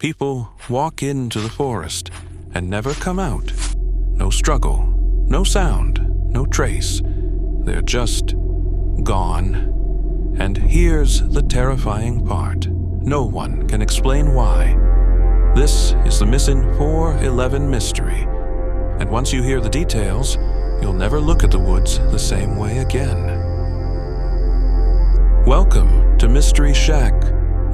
People walk into the forest and never come out. No struggle, no sound, no trace. They're just gone. And here's the terrifying part. No one can explain why. This is the missing 411 mystery. And once you hear the details, you'll never look at the woods the same way again. Welcome to Mystery Shack,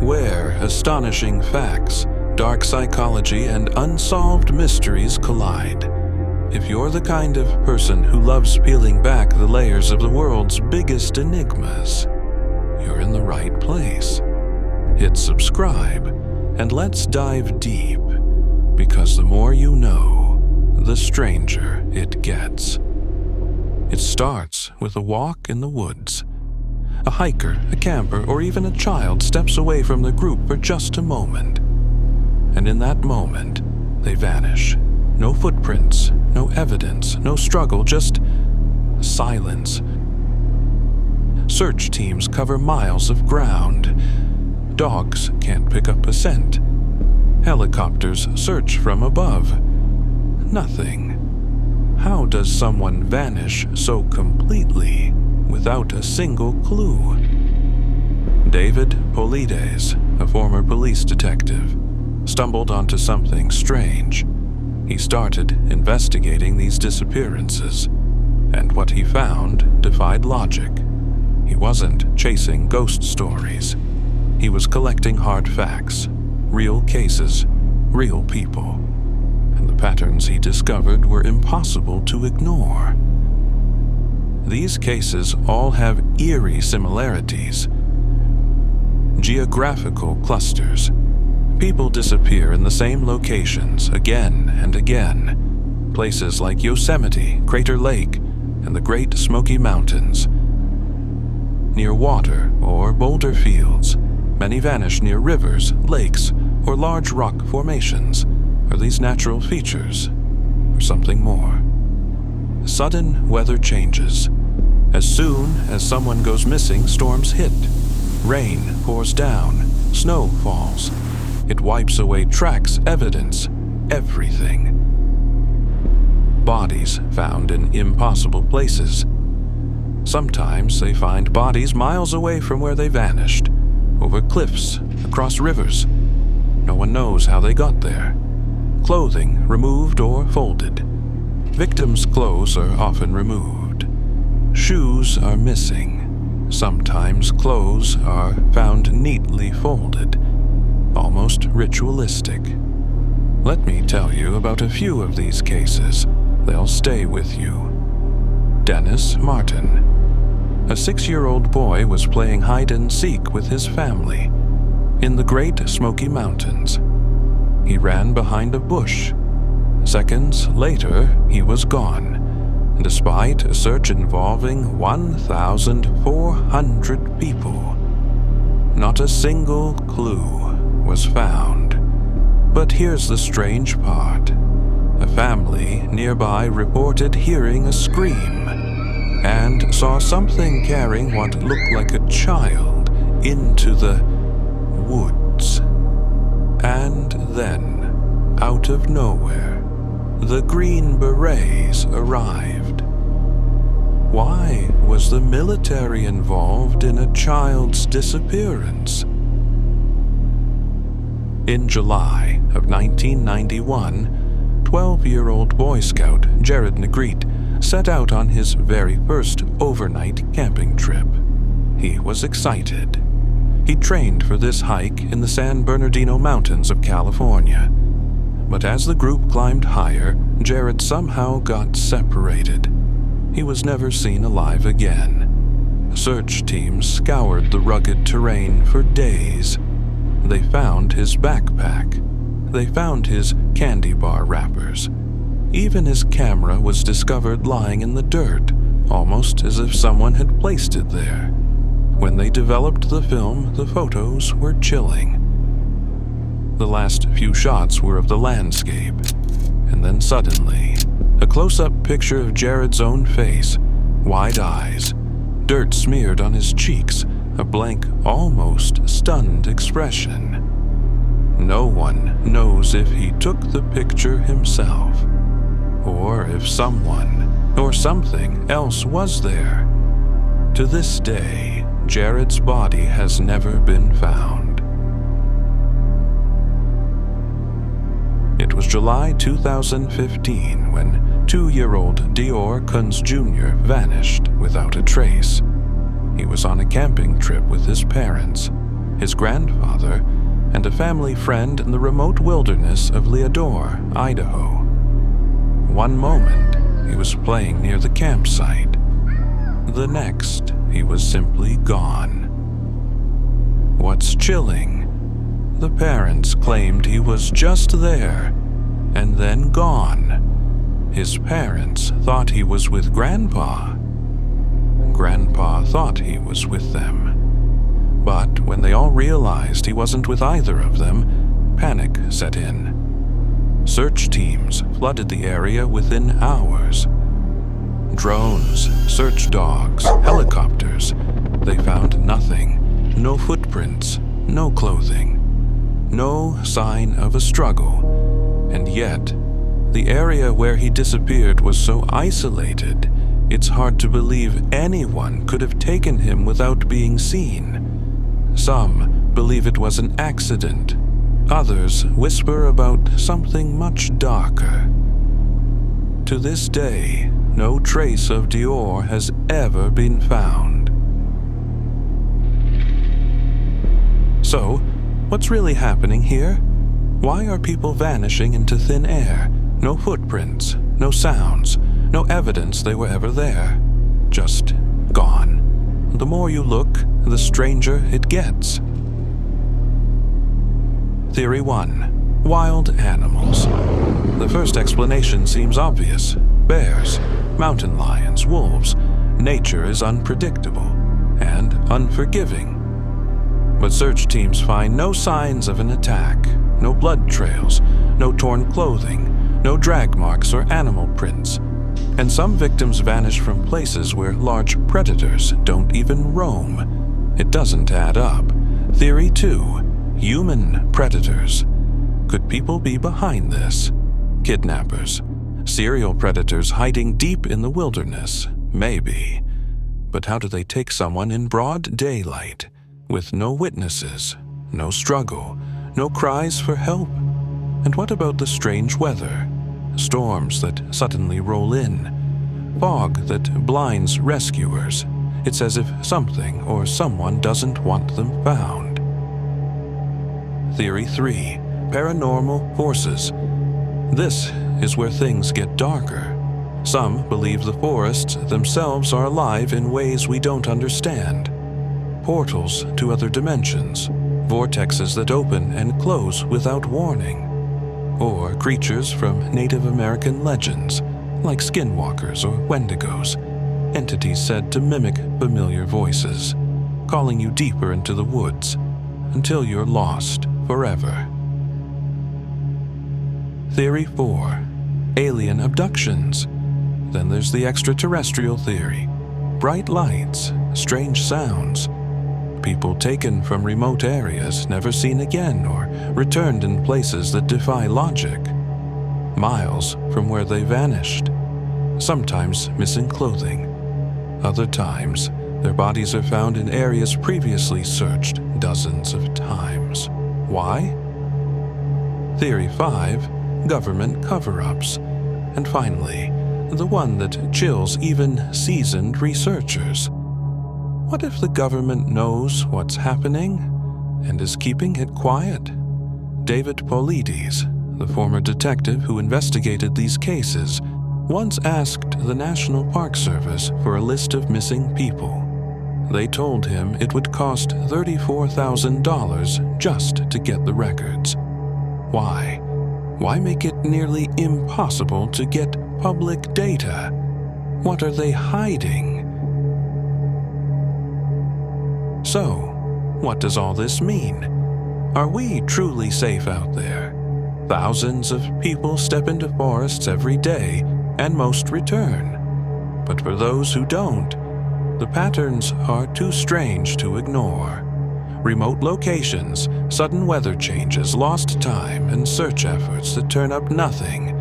where astonishing facts, dark psychology, and unsolved mysteries collide. If you're the kind of person who loves peeling back the layers of the world's biggest enigmas, you're in the right place. Hit subscribe, and let's dive deep, because the more you know, the stranger it gets. It starts with a walk in the woods. A hiker, a camper, or even a child steps away from the group for just a moment. And in that moment, they vanish. No footprints, no evidence, no struggle, just silence. Search teams cover miles of ground. Dogs can't pick up a scent. Helicopters search from above. Nothing. How does someone vanish so completely without a single clue? David Polides, a former police detective, stumbled onto something strange. He started investigating these disappearances, and what he found defied logic. He wasn't chasing ghost stories. He was collecting hard facts, real cases, real people. And the patterns he discovered were impossible to ignore. These cases all have eerie similarities. Geographical clusters. People disappear in the same locations again and again. Places like Yosemite, Crater Lake, and the Great Smoky Mountains. Near water or boulder fields, many vanish near rivers, lakes, or large rock formations. Are these natural features, or something more? Sudden weather changes. As soon as someone goes missing, storms hit. Rain pours down, snow falls. It wipes away tracks, evidence, everything. Bodies found in impossible places. Sometimes they find bodies miles away from where they vanished, over cliffs, across rivers. No one knows how they got there. Clothing removed or folded. Victims' clothes are often removed. Shoes are missing. Sometimes clothes are found neatly folded. Almost ritualistic. Let me tell you about a few of these cases. They'll stay with you. Dennis Martin. A 6-year-old boy was playing hide-and-seek with his family in the Great Smoky Mountains. He ran behind a bush. Seconds later, he was gone, despite a search involving 1,400 people. Not a single clue was found. But here's the strange part. A family nearby reported hearing a scream and saw something carrying what looked like a child into the woods. And then, out of nowhere, the Green Berets arrived. Why was the military involved in a child's disappearance? In July of 1991, 12-year-old Boy Scout Jared Negrete set out on his very first overnight camping trip. He was excited. He trained for this hike in the San Bernardino Mountains of California. But as the group climbed higher, Jared somehow got separated. He was never seen alive again. Search teams scoured the rugged terrain for days. They found his backpack. They found his candy bar wrappers. Even his camera was discovered lying in the dirt, almost as if someone had placed it there. When they developed the film, the photos were chilling. The last few shots were of the landscape, and then suddenly, a close-up picture of Jared's own face, wide eyes, dirt smeared on his cheeks, a blank, almost stunned expression. No one knows if he took the picture himself, or if someone or something else was there. To this day, Jared's body has never been found. It was July 2015 when 2-year-old Dior Kunz Jr. vanished without a trace. He was on a camping trip with his parents, his grandfather, and a family friend in the remote wilderness of Leodore, Idaho. One moment, he was playing near the campsite. The next, he was simply gone. What's chilling? The parents claimed he was just there, and then gone. His parents thought he was with Grandpa. Grandpa thought he was with them. But when they all realized he wasn't with either of them, panic set in. Search teams flooded the area within hours. Drones, search dogs, helicopters. They found nothing. No footprints, no clothing. No sign of a struggle. And yet, the area where he disappeared was so isolated, it's hard to believe anyone could have taken him without being seen. Some believe it was an accident. Others whisper about something much darker. To this day, no trace of Dior has ever been found. So, what's really happening here? Why are people vanishing into thin air? No footprints, no sounds, no evidence they were ever there. Just gone. The more you look, the stranger it gets. Theory 1. Wild animals. The first explanation seems obvious. Bears, mountain lions, wolves. Nature is unpredictable and unforgiving. But search teams find no signs of an attack, no blood trails, no torn clothing, no drag marks or animal prints. And some victims vanish from places where large predators don't even roam. It doesn't add up. Theory 2. Human predators. Could people be behind this? Kidnappers. Serial predators hiding deep in the wilderness. Maybe. But how do they take someone in broad daylight, with no witnesses, no struggle, no cries for help? And what about the strange weather? Storms that suddenly roll in. Fog that blinds rescuers. It's as if something or someone doesn't want them found. Theory 3. Paranormal forces. This is where things get darker. Some believe the forests themselves are alive in ways we don't understand. Portals to other dimensions. Vortexes that open and close without warning. Or creatures from Native American legends, like skinwalkers or wendigos, entities said to mimic familiar voices, calling you deeper into the woods until you're lost forever. Theory 4. Alien abductions. Then there's the extraterrestrial theory. Bright lights, strange sounds. People taken from remote areas, never seen again, or returned in places that defy logic. Miles from where they vanished. Sometimes missing clothing. Other times, their bodies are found in areas previously searched dozens of times. Why? Theory 5. Government cover-ups. And finally, the one that chills even seasoned researchers. What if the government knows what's happening and is keeping it quiet? David Paulides, the former detective who investigated these cases, once asked the National Park Service for a list of missing people. They told him it would cost $34,000 just to get the records. Why? Why make it nearly impossible to get public data? What are they hiding? So, what does all this mean? Are we truly safe out there? Thousands of people step into forests every day, and most return. But for those who don't, the patterns are too strange to ignore. Remote locations, sudden weather changes, lost time, and search efforts that turn up nothing.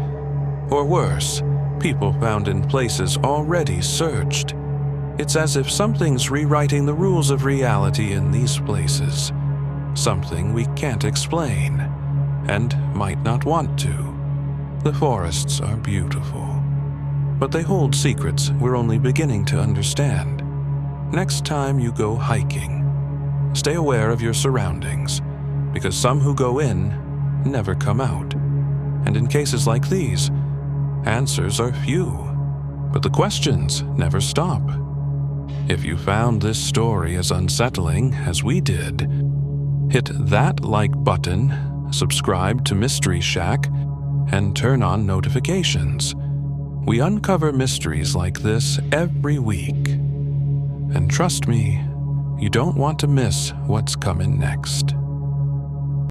Or worse, people found in places already searched. It's as if something's rewriting the rules of reality in these places. Something we can't explain, and might not want to. The forests are beautiful, but they hold secrets we're only beginning to understand. Next time you go hiking, stay aware of your surroundings, because some who go in never come out. And in cases like these, answers are few, but the questions never stop. If you found this story as unsettling as we did, hit that like button, subscribe to Mystery Shack, and turn on notifications. We uncover mysteries like this every week. And trust me, you don't want to miss what's coming next.